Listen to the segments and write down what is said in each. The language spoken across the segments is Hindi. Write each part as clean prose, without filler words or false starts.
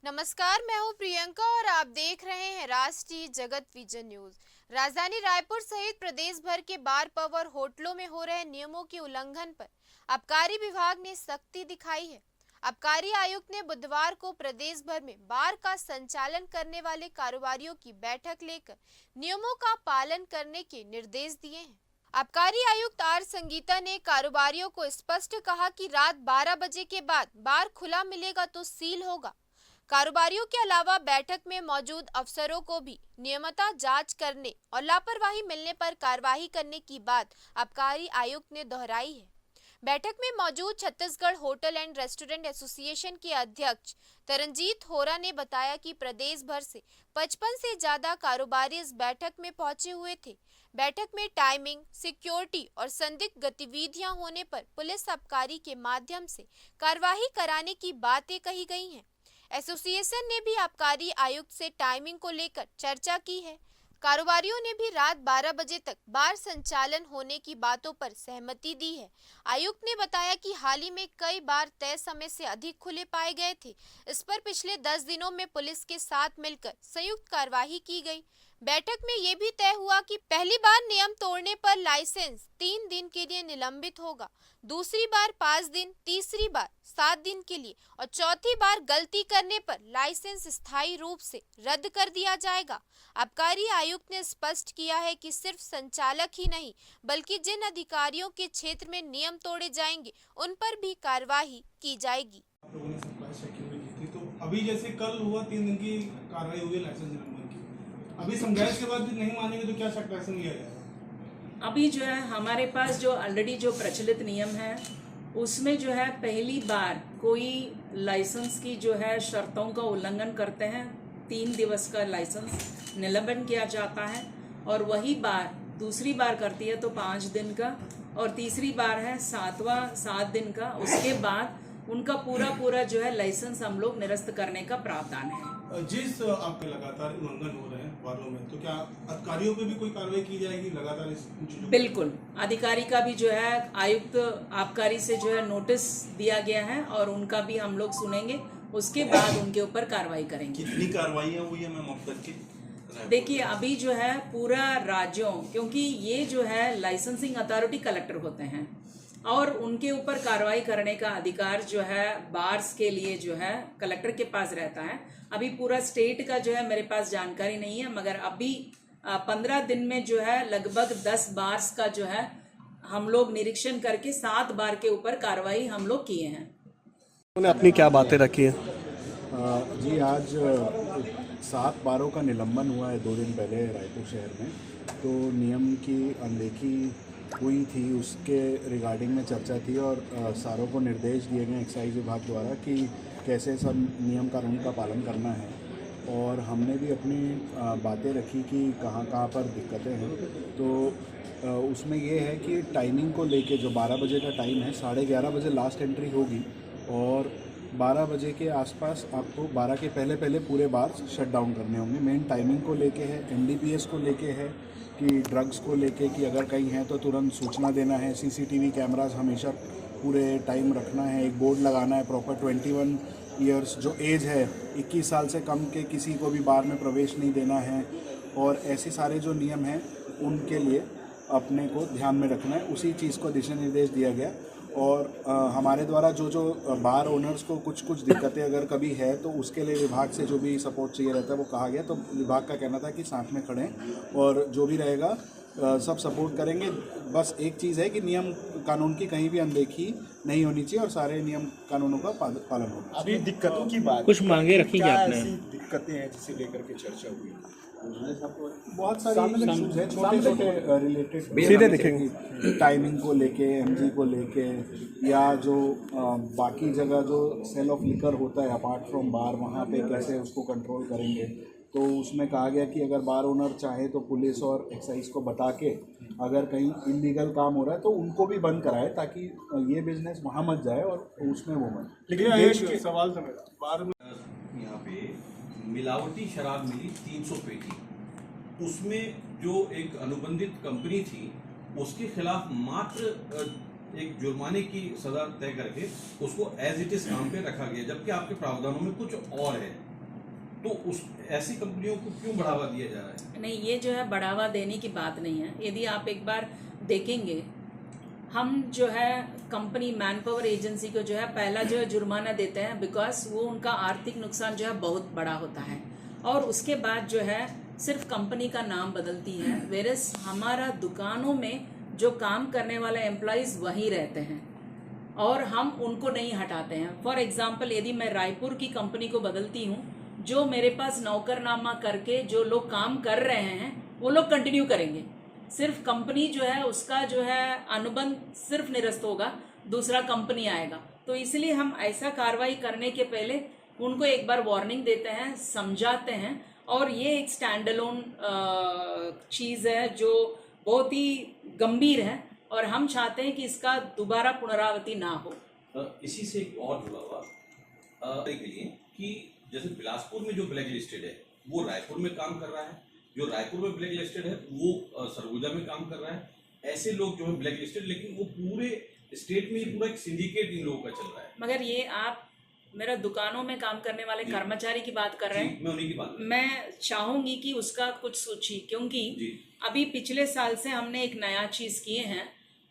नमस्कार, मैं हूं प्रियंका और आप देख रहे हैं राष्ट्रीय जगत विजन न्यूज। राजधानी रायपुर सहित प्रदेश भर के बार पब और होटलों में हो रहे नियमों के उल्लंघन पर आबकारी विभाग ने सख्ती दिखाई है। आबकारी आयुक्त ने बुधवार को प्रदेश भर में बार का संचालन करने वाले कारोबारियों की बैठक लेकर नियमों का पालन करने के निर्देश दिए हैं। आबकारी आयुक्त आर संगीता ने कारोबारियों को स्पष्ट कहा कि रात 12 बजे के बाद बार खुला मिलेगा तो सील होगा। कारोबारियों के अलावा बैठक में मौजूद अफसरों को भी नियमित जांच करने और लापरवाही मिलने पर कार्रवाई करने की बात आबकारी आयुक्त ने दोहराई है। बैठक में मौजूद Chhattisgarh hotel and restaurant association के अध्यक्ष तरनजीत होरा ने बताया कि प्रदेश भर से 55 से ज्यादा कारोबारी इस बैठक में पहुंचे हुए थे। बैठक में टाइमिंग, सिक्योरिटी और संदिग्ध गतिविधियां होने पर पुलिस आबकारी के माध्यम से कार्रवाई कराने की बातें कही गई हैं। एसोसिएशन ने भी आबकारी आयुक्त से टाइमिंग को लेकर चर्चा की है। कारोबारियों ने भी रात 12 बजे तक बार संचालन होने की बातों पर सहमति दी है। आयुक्त ने बताया कि हाल ही में कई बार तय समय से अधिक खुले पाए गए थे। इस पर पिछले 10 दिनों में पुलिस के साथ मिलकर संयुक्त कार्रवाई की गई। बैठक में ये भी तय हुआ कि पहली बार नियम तोड़ने पर लाइसेंस 3 दिन के लिए निलंबित होगा, दूसरी बार 5 दिन, तीसरी बार 7 दिन के लिए और चौथी बार गलती करने पर लाइसेंस स्थायी रूप से रद्द कर दिया जाएगा। आबकारी आयुक्त ने स्पष्ट किया है कि सिर्फ संचालक ही नहीं बल्कि जिन अधिकारियों के क्षेत्र में नियम तोड़े जाएंगे उन पर भी कार्रवाई की जाएगी। लोगों ने सप्लाई चेक की थी, तो अभी जैसे कल हुआ 3 दिन की कार्रवाई हुई लाइसेंस निलंबन की। अभी समझाइश के बाद भी नहीं मानेंगे तो क्या सख्त एक्शन लिया जाएगा? अभी जो है हमारे पास जो ऑलरेडी जो प्रचलित नियम है उसमें जो है पहली बार कोई लाइसेंस की जो है शर्तों का उल्लंघन करते हैं 3 दिवस का लाइसेंस निलंबन किया जाता है, और वही बार दूसरी बार करती है तो 5 दिन का, और तीसरी बार है 7 दिन का। उसके बाद उनका पूरा जो है लाइसेंस हम लोग निरस्त करने का प्रावधान है। जिस आपके लगातार उल्लंघन हो रहे हैं वालों में, तो क्या अधिकारियों पे भी कोई कार्रवाई की जाएगी लगातार इस चीजों? बिल्कुल, अधिकारी का भी जो है आयुक्त आबकारी से जो है नोटिस दिया गया है और उनका भी हम लोग सुनेंगे, उसके बाद उनके ऊपर कार्रवाई करेंगे। कितनी कार्रवाइयाँ हुई है मैम अब तक की? देखिए अभी जो है पूरा राज्यों, क्योंकि ये जो है लाइसेंसिंग अथॉरिटी कलेक्टर होते हैं और उनके ऊपर कार्रवाई करने का अधिकार जो है बार्स के लिए जो है कलेक्टर के पास रहता है। अभी पूरा स्टेट का जो है मेरे पास जानकारी नहीं है, मगर अभी 15 दिन में जो है लगभग 10 बार्स का जो है हम लोग निरीक्षण करके 7 बार के ऊपर कार्रवाई हम लोग किए हैं। उन्होंने अपनी क्या बातें रखी हैं? जी, आज 7 बारों का निलंबन हुआ है 2 दिन पहले रायपुर शहर में। तो नियम की अनदेखी हुई थी, उसके रिगार्डिंग में चर्चा थी और सारों को निर्देश दिए गए एक्साइज विभाग द्वारा कि कैसे सब नियम कानून का पालन करना है। और हमने भी अपनी बातें रखी कि कहाँ पर दिक्कतें हैं। तो उसमें ये है कि टाइमिंग को लेके जो 12 बजे का टाइम है, 11:30 बजे लास्ट एंट्री होगी और 12 बजे के आसपास आपको 12 के पहले पूरे बार शट डाउन करने होंगे। मेन टाइमिंग को लेके है, एनडीपीएस को लेके है कि ड्रग्स को लेके कि अगर कहीं है तो तुरंत सूचना देना है। सीसीटीवी कैमरास हमेशा पूरे टाइम रखना है। एक बोर्ड लगाना है प्रॉपर 21 ईयर्स जो एज है, 21 साल से कम के किसी को भी बार में प्रवेश नहीं देना है। और ऐसे सारे जो नियम हैं उनके लिए अपने को ध्यान में रखना है। उसी चीज़ को दिशा निर्देश दिया गया। और हमारे द्वारा जो बार ओनर्स को कुछ दिक्कतें अगर कभी है तो उसके लिए विभाग से जो भी सपोर्ट चाहिए रहता है वो कहा गया। तो विभाग का कहना था कि साथ में खड़े और जो भी रहेगा सब सपोर्ट करेंगे। बस एक चीज़ है कि नियम कानून की कहीं भी अनदेखी नहीं होनी चाहिए और सारे नियम कानूनों का पालन होना। अभी दिक्कतों की बात, कुछ मांगे रखी क्या आपने? दिक्कतें हैं जिसे लेकर के चर्चा हुई? बहुत सारी इश्यूज हैं, छोटे रिलेटेड सीधे दिखेंगे। टाइमिंग को लेके, एमजी को लेके, या जो बाकी जगह जो सेल ऑफ लिकर होता है अपार्ट फ्रॉम बार, वहाँ पे कैसे उसको कंट्रोल करेंगे। तो उसमें कहा गया कि अगर बार ओनर चाहे तो पुलिस और एक्साइज को बता के अगर कहीं इलीगल काम हो रहा है तो उनको भी बंद कराए, ताकि ये बिजनेस वहाँ मत जाए और उसमें वो बंद। लेकिन देश के सवाल था मेरा, बार में यहाँ पे मिलावटी शराब मिली 300 पेटी, उसमें जो एक अनुबंधित कंपनी थी उसके खिलाफ मात्र एक जुर्माने की सजा तय करके उसको एज इट इज काम पे रखा गया, जबकि आपके प्रावधानों में कुछ और है। तो उस ऐसी कंपनियों को क्यों बढ़ावा दिया जा रहा है? नहीं, ये जो है बढ़ावा देने की बात नहीं है। यदि आप एक बार देखेंगे, हम जो है कंपनी मैन पावर एजेंसी को जो है पहला जो है जुर्माना देते हैं, बिकॉज वो उनका आर्थिक नुकसान जो है बहुत बड़ा होता है, और उसके बाद जो है सिर्फ कंपनी का नाम बदलती है, वेरस हमारा दुकानों में जो काम करने वाले एम्प्लॉयज़ वहीं रहते हैं और हम उनको नहीं हटाते हैं। फॉर एग्जांपल, यदि मैं रायपुर की कंपनी को बदलती हूँ, जो मेरे पास नौकरनामा करके जो लोग काम कर रहे हैं वो लोग कंटिन्यू करेंगे, सिर्फ कंपनी जो है उसका जो है अनुबंध सिर्फ निरस्त होगा, दूसरा कंपनी आएगा। तो इसलिए हम ऐसा कार्रवाई करने के पहले उनको एक बार वार्निंग देते हैं, समझाते हैं, और ये एक स्टैंड अलोन चीज़ है जो बहुत ही गंभीर है और हम चाहते हैं कि इसका दोबारा पुनरावृत्ति ना हो। इसी से एक और जुड़ा हुआ के लिए कि जैसे बिलासपुर में जो ब्लैक लिस्टेड है वो रायपुर में काम कर रहा है, जो रायपुर में ब्लैक लिस्टेड है वो सरगुजा में काम कर रहा है। ऐसे लोग जो है ब्लैक लिस्टेड, लेकिन वो पूरे स्टेट में पूरा एक सिंडिकेट इन लोगों का चल रहा है। मगर ये आप मेरा दुकानों में काम करने वाले कर्मचारी की बात कर रहे हैं, मैं उन्हीं की बात कर रहा हूं। मैं चाहूंगी कि उसका कुछ सोचिए, क्योंकि अभी पिछले साल से हमने एक नया चीज़ किए हैं।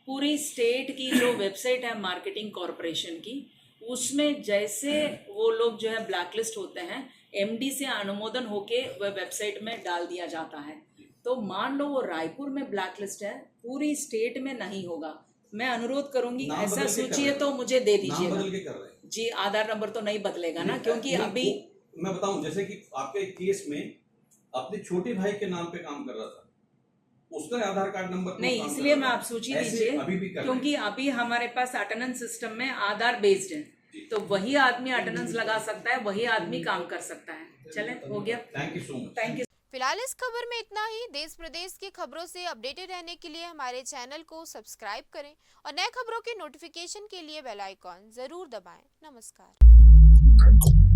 पूरी स्टेट की जो वेबसाइट है मार्केटिंग कॉरपोरेशन की, उसमें जैसे वो लोग जो है ब्लैकलिस्ट होते हैं, एमडी से अनुमोदन होके वह वेबसाइट में डाल दिया जाता है। तो मान लो वो रायपुर में ब्लैकलिस्ट है, पूरी स्टेट में नहीं होगा। मैं अनुरोध करूंगी नाम ऐसा बदल के कर सोचिए रहे तो मुझे दे नाम दीजिएगा बदल के कर रहे हैं जी। आधार नंबर तो नहीं बदलेगा ना, क्योंकि नहीं, अभी मैं बताऊं, जैसे कि आपके केस में अपने छोटे भाई के नाम पे काम कर रहा था, उसका आधार कार्ड नंबर नहीं, इसलिए मैं आप सूची दीजिए, अभी भी कर रहे क्योंकि अभी हमारे पास अटेंडेंस सिस्टम में आधार बेस्ड है, तो वही आदमी अटेंडेंस लगा सकता है, वही आदमी काम कर सकता है। चले, हो गया, thank you so much. Thank you. फिलहाल इस खबर में इतना ही। देश प्रदेश की खबरों से अपडेटेड रहने के लिए हमारे चैनल को सब्सक्राइब करें और नए खबरों के नोटिफिकेशन के लिए बेल आइकॉन जरूर दबाएं। नमस्कार।